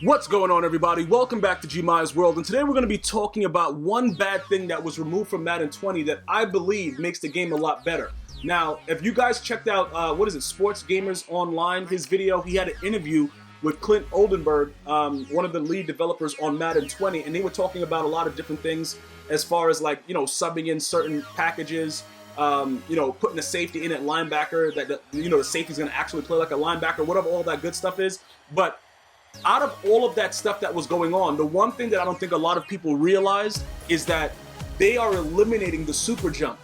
What's going on, everybody? Welcome back to GmiasWorld, and today we're going to be talking about one bad thing that was removed from Madden 20 that I believe makes the game a lot better. Now, if you guys checked out, Sports Gamers Online, his video, he had an interview with Clint Oldenburg, one of the lead developers on Madden 20, and they were talking about a lot of different things as far as, like, subbing in certain packages, putting a safety in at linebacker, that the safety's going to actually play like a linebacker, whatever all that good stuff is. But out of all of that stuff that was going on, the one thing that I don't think a lot of people realized is that they are eliminating the super jump.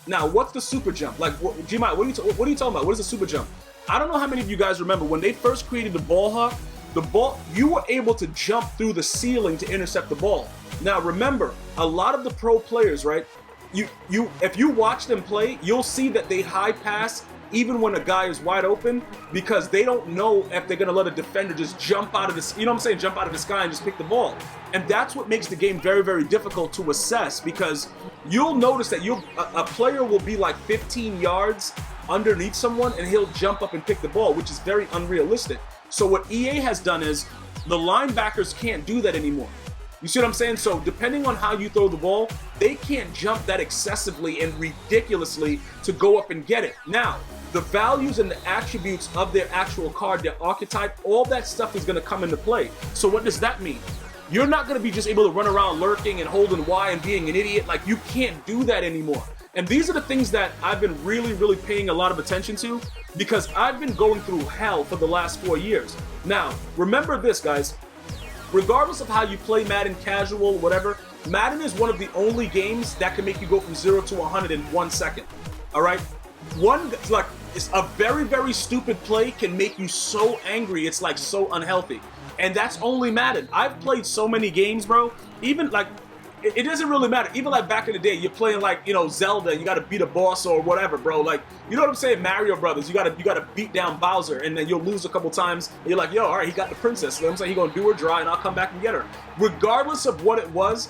Now, what's the super jump? Like, G-Mike, what are you talking about? What is the super jump? I don't know how many of you guys remember when they first created the ball hawk, you were able to jump through the ceiling to intercept the ball. Now, remember, a lot of the pro players, right? If you watch them play, you'll see that they high pass even when a guy is wide open, because they don't know if they're going to let a defender just jump out of the, jump out of the sky and just pick the ball. And that's what makes the game very, very difficult to assess, because you'll notice that a player will be like 15 yards underneath someone and he'll jump up and pick the ball, which is very unrealistic. So what EA has done is the linebackers can't do that anymore. You see what I'm saying? So depending on how you throw the ball, they can't jump that excessively and ridiculously to go up and get it. Now, the values and the attributes of their actual card, their archetype, all that stuff is going to come into play. So what does that mean? You're not going to be just able to run around lurking and holding Y and being an idiot. Like, you can't do that anymore. And these are the things that I've been really, really paying a lot of attention to, because I've been going through hell for the last 4 years. Now, remember this, guys. Regardless of how you play Madden, casual, whatever, Madden is one of the only games that can make you go from 0 to 100 in 1 second. All right? It's a very, very stupid play can make you so angry, it's like so unhealthy. And that's only Madden. I've played so many games, bro. Even like, it doesn't really matter. Even like back in the day, you're playing like, Zelda, you gotta beat a boss or whatever, bro. Like, you know what I'm saying? Mario Brothers, you gotta beat down Bowser, and then you'll lose a couple times, and you're like, yo, all right, he got the princess. You know what I'm saying? He's gonna do her dry, and I'll come back and get her. Regardless of what it was,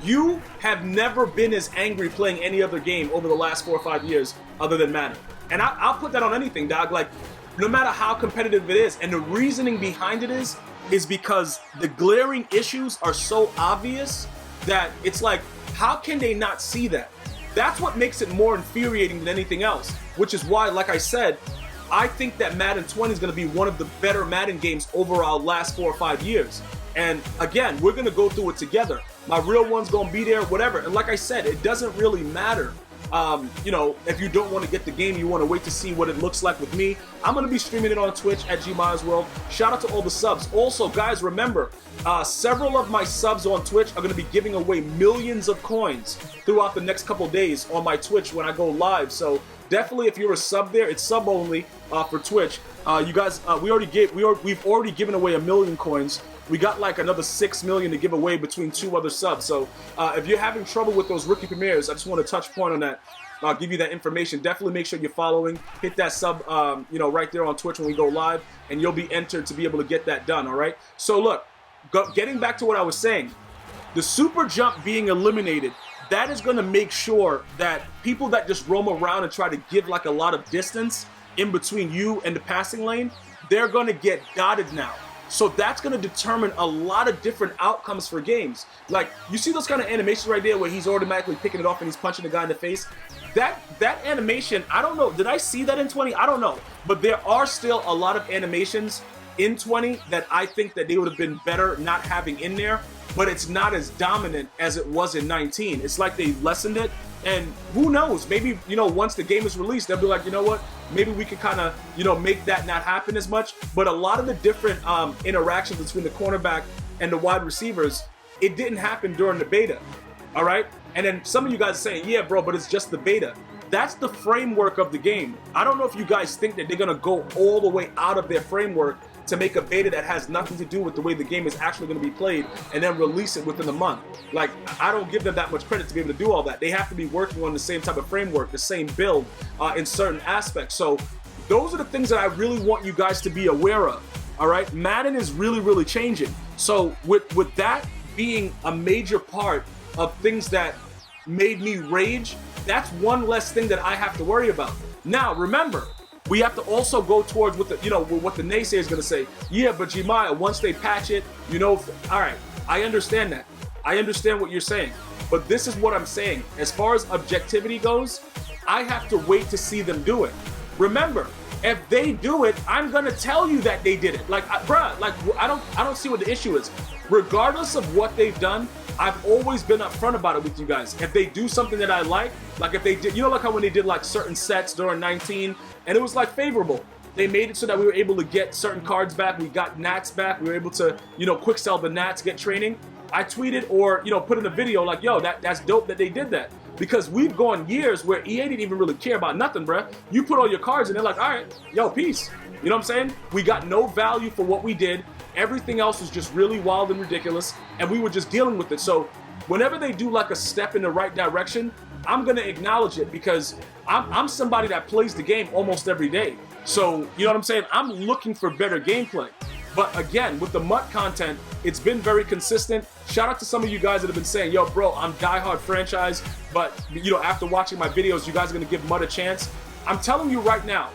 you have never been as angry playing any other game over the last 4 or 5 years other than Madden. And I'll put that on anything, dog. Like, no matter how competitive it is, and the reasoning behind it is because the glaring issues are so obvious that it's like, how can they not see that? That's what makes it more infuriating than anything else, which is why, like I said, I think that Madden 20 is going to be one of the better Madden games overall last 4 or 5 years. And again, we're going to go through it together. My real one's going to be there, whatever. And like I said, it doesn't really matter. If you don't want to get the game, you want to wait to see what it looks like with me, I'm going to be streaming it on Twitch at GmiasWorld. Shout out to all the subs. Also, guys, remember, several of my subs on Twitch are going to be giving away millions of coins throughout the next couple days on my Twitch when I go live. So definitely, if you're a sub there, it's sub only for Twitch. You guys, we've already given away 1 million coins. We got like another 6 million to give away between 2 other subs. So if you're having trouble with those rookie premieres, I just want to touch point on that. I'll give you that information. Definitely make sure you're following. Hit that sub, right there on Twitch when we go live, and you'll be entered to be able to get that done. All right. So look, getting back to what I was saying, the super jump being eliminated, that is going to make sure that people that just roam around and try to give like a lot of distance in between you and the passing lane, they're going to get dotted now. So that's going to determine a lot of different outcomes for games. Like, you see those kind of animations right there where he's automatically picking it off and he's punching the guy in the face? That animation, I don't know. Did I see that in 20? I don't know. But there are still a lot of animations in 20 that I think that they would have been better not having in there. But it's not as dominant as it was in 19. It's like they lessened it. And who knows, maybe, once the game is released, they'll be like, you know what, maybe we could kind of, make that not happen as much. But a lot of the different interactions between the cornerback and the wide receivers, it didn't happen during the beta, all right? And then some of you guys are saying, yeah, bro, but it's just the beta. That's the framework of the game. I don't know if you guys think that they're going to go all the way out of their framework to make a beta that has nothing to do with the way the game is actually going to be played and then release it within a month. Like, I don't give them that much credit to be able to do all that. They have to be working on the same type of framework, the same build in certain aspects. So those are the things that I really want you guys to be aware of. All right, Madden is really, really changing. So with that being a major part of things that made me rage, that's one less thing that I have to worry about. Now, remember, we have to also go towards what the, what the naysayer is going to say. Yeah, but Gmia, once they patch it, all right, I understand that. I understand what you're saying. But this is what I'm saying. As far as objectivity goes, I have to wait to see them do it. Remember, if they do it, I'm gonna tell you that they did it. Like, bruh, like I don't see what the issue is. Regardless of what they've done, I've always been upfront about it with you guys. If they do something that I like if they did, like how when they did like certain sets during 19, and it was like favorable. They made it so that we were able to get certain cards back. We got Nats back. We were able to, quick sell the Nats, get training. I tweeted or, put in a video like, yo, that's dope that they did that. Because we've gone years where EA didn't even really care about nothing, bruh. You put all your cards and they're like, all right, yo, peace. You know what I'm saying? We got no value for what we did. Everything else was just really wild and ridiculous, and we were just dealing with it. So whenever they do like a step in the right direction, I'm gonna acknowledge it because I'm somebody that plays the game almost every day. So, you know what I'm saying? I'm looking for better gameplay. But again, with the MUT content, it's been very consistent. Shout out to some of you guys that have been saying, yo, bro, I'm diehard franchise, but after watching my videos, you guys are gonna give MUT a chance. I'm telling you right now,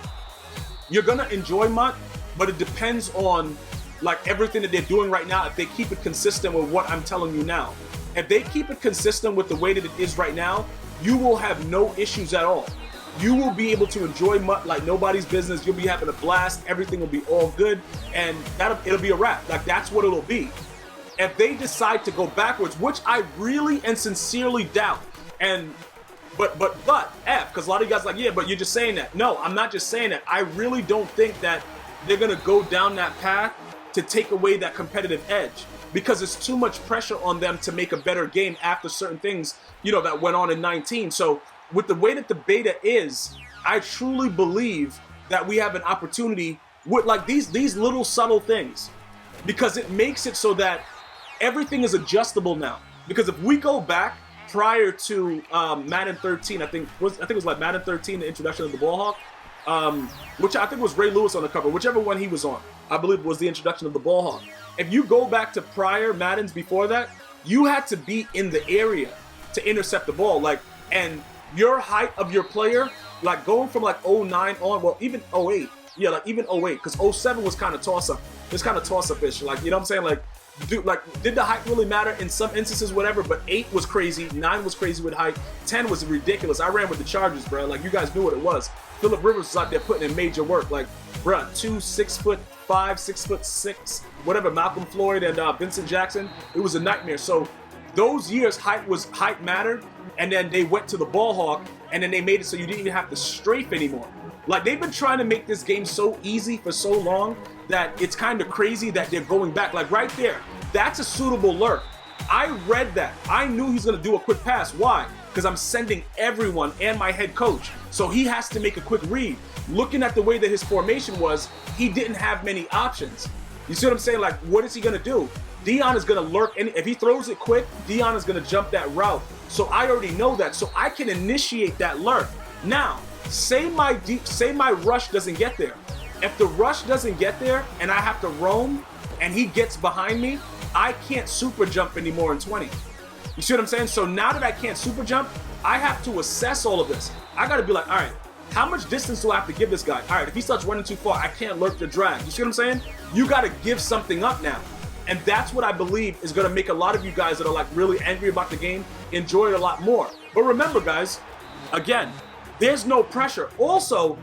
you're gonna enjoy MUT, but it depends on like everything that they're doing right now. If they keep it consistent with what I'm telling you now, if they keep it consistent with the way that it is right now, you will have no issues at all. You will be able to enjoy MUT like nobody's business. You'll be having a blast. Everything will be all good, and it'll be a wrap. Like that's what it'll be. If they decide to go backwards, which I really and sincerely doubt, but because a lot of you guys are like, yeah, but you're just saying that. No, I'm not just saying that. I really don't think that they're gonna go down that path to take away that competitive edge, because it's too much pressure on them to make a better game after certain things, that went on in 19. So with the way that the beta is, I truly believe that we have an opportunity with like these little subtle things, because it makes it so that everything is adjustable now. Because if we go back prior to Madden 13, I think it was like Madden 13, the introduction of the ball hawk, which I think was Ray Lewis on the cover, whichever one he was on, I believe was the introduction of the ball hawk. If you go back to prior Maddens before that, you had to be in the area to intercept the ball, and your height of your player, like going from like 09 on, well, even 08, yeah, like even 08, because 07 was kind of toss-up. It's kind of toss-up-ish, like, you know what I'm saying? Like, did the height really matter in some instances, whatever, but 8 was crazy, 9 was crazy with height, 10 was ridiculous. I ran with the Chargers, bro. Like, you guys knew what it was. Phillip Rivers was out there putting in major work. Like, bro, 6'5", 6'6", whatever, Malcolm Floyd and Vincent Jackson, it was a nightmare. So those years, height mattered, and then they went to the ball hawk, and then they made it so you didn't even have to strafe anymore. Like, they've been trying to make this game so easy for so long that it's kind of crazy that they're going back. Like, right there, that's a suitable lurk. I read that. I knew he's going to do a quick pass. Why? Because I'm sending everyone and my head coach. So he has to make a quick read. Looking at the way that his formation was, he didn't have many options. You see what I'm saying? Like, what is he going to do? Dion is going to lurk, and if he throws it quick, Dion is going to jump that route. So I already know that, so I can initiate that lurk. Now, say my rush doesn't get there. If the rush doesn't get there and I have to roam and he gets behind me, I can't super jump anymore in 20. You see what I'm saying? So now that I can't super jump, I have to assess all of this. I got to be like, all right, how much distance do I have to give this guy? All right, if he starts running too far, I can't lurk the drag. You see what I'm saying? You got to give something up now. And that's what I believe is going to make a lot of you guys that are like really angry about the game enjoy it a lot more. But remember, guys, again, there's no pressure. Also,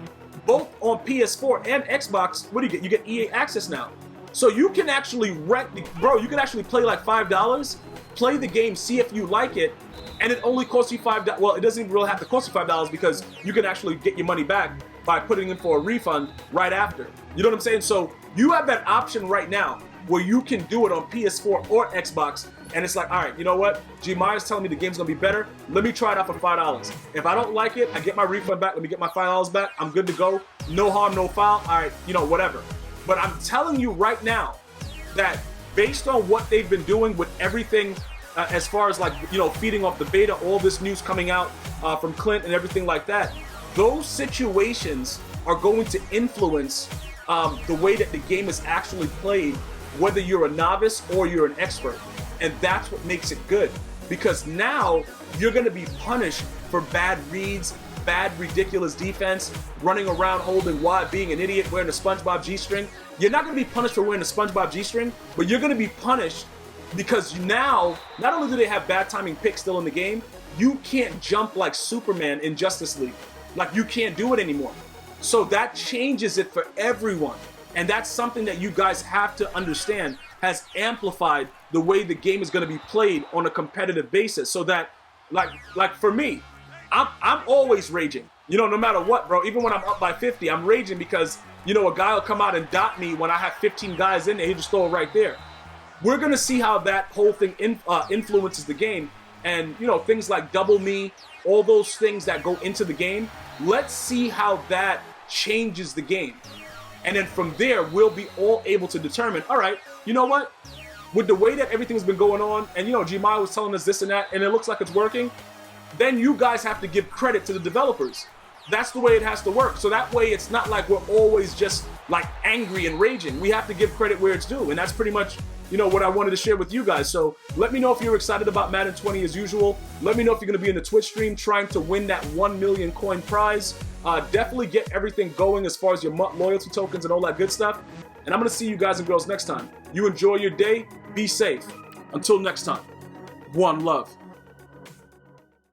both on PS4 and Xbox, what do you get? You get EA Access now. So you can actually you can actually play like $5, play the game, see if you like it, and it only costs you $5. Well, it doesn't even really have to cost you $5 because you can actually get your money back by putting in for a refund right after. You know what I'm saying? So you have that option right now where you can do it on PS4 or Xbox, and it's like, all right, you know what? Gmias is telling me the game's gonna be better. Let me try it out for $5. If I don't like it, I get my refund back. Let me get my $5 back. I'm good to go. No harm, no foul. All right, whatever. But I'm telling you right now that based on what they've been doing with everything, as far as like, feeding off the beta, all this news coming out from Clint and everything like that, those situations are going to influence the way that the game is actually played, whether you're a novice or you're an expert. And that's what makes it good, because now you're going to be punished for bad reads, bad, ridiculous defense, running around holding wide, being an idiot, wearing a SpongeBob G-string. You're not going to be punished for wearing a SpongeBob G-string, but you're going to be punished because now, not only do they have bad timing picks still in the game, you can't jump like Superman in Justice League. Like, you can't do it anymore. So that changes it for everyone. And that's something that you guys have to understand has amplified the way the game is going to be played on a competitive basis. So that, like for me, I'm always raging. You know, no matter what, bro. Even when I'm up by 50, I'm raging because, you know, a guy will come out and dot me when I have 15 guys in there. He'll just throw it right there. We're going to see how that whole thing influences the game. And, you know, things like double me, all those things that go into the game. Let's see how that changes the game. And then from there, we'll be all able to determine, all right, you know what? With the way that everything's been going on, and, you know, Gmias was telling us this and that, and it looks like it's working, then you guys have to give credit to the developers. That's the way it has to work. So that way, it's not like we're always just, like, angry and raging. We have to give credit where it's due. And that's pretty much, you know, what I wanted to share with you guys. So let me know if you're excited about Madden 20 as usual. Let me know if you're going to be in the Twitch stream trying to win that 1 million coin prize. Definitely get everything going as far as your loyalty tokens and all that good stuff. And I'm going to see you guys and girls next time. You enjoy your day. Be safe. Until next time. One love.